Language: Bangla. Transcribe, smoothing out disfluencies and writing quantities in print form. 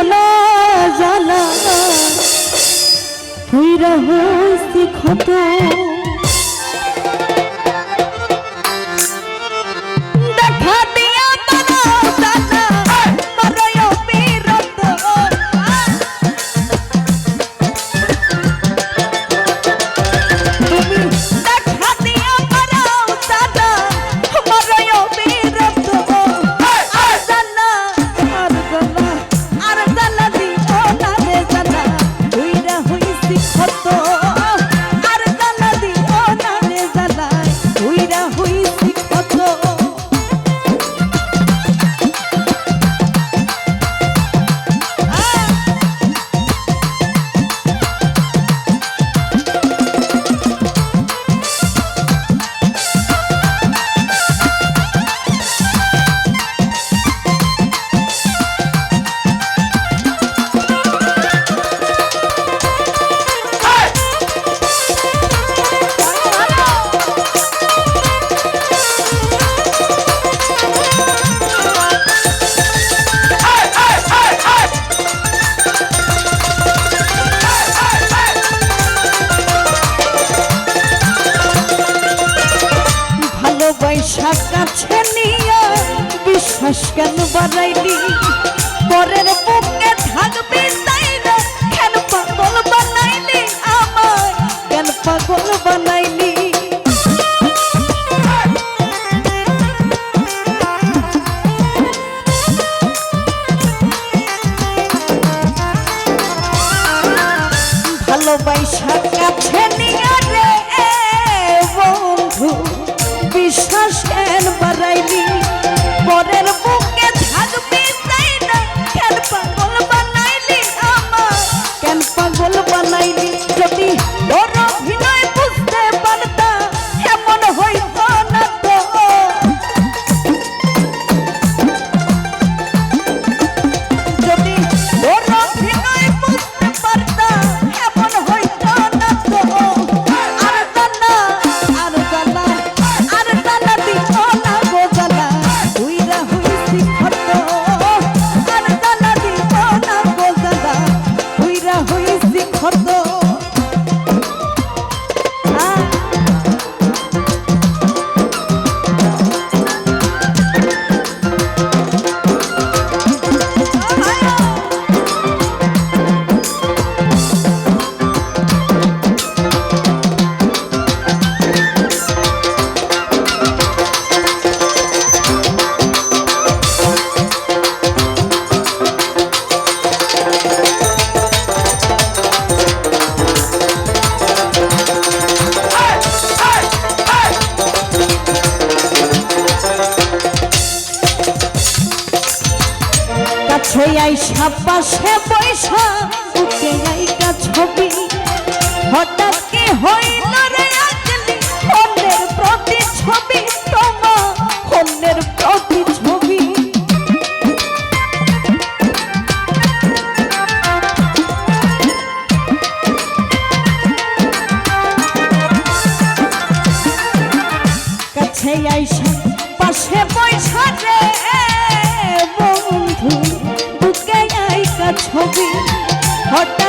জানা জানা হইরা হইছি ক্ষত দেখা দিয়া জানা জানা মারয় বিরত তুমি দেখা দিয়া মারাও জানা মারয় বিরত আর জানা আর জানা দিও না রে জানা হইরা হইছি ক্ষত আর জানা দিও না রে জানা হইরা হইছি ক্ষত পয়সা কাছে নিয়ে বিশ্বাস কেন বাড়াইলি পরের বুকে থাকবি তাই না কেন পাগল বানাইলি আমায় কেন পাগল বানাইলি ভালোবাসা কাছে নিয়ে রে বন্ধু বিশ্বাস কেন বাড়াইলি পরের বুকে থাকবি তাই না কেন পাগল বানাইলি আমার কেন পাগল বানাইলি যদি তোর অভিনয় বুঝতে পারতা এমন হইতো না তো যদি তোর অভিনয় বুঝতে পারতা এমন হইতো না তো আর জানা আর জানা আর জানা দিও না গো জানা হইরা হইছি ক্ষত আর জানা দিও না গো জানা হইরা হইছি ক্ষত কাছে আইসা পাশে বৈশা উঠে আইকা ছবি হঠাৎ কি হইল রে আগলি অন্যের প্রতি ছবি তোমা অন্যের প্রতি ছবি কাছে আইসা পাশে বৈশা রে বন্ধু বুকে আইকা ছবি হঠাৎ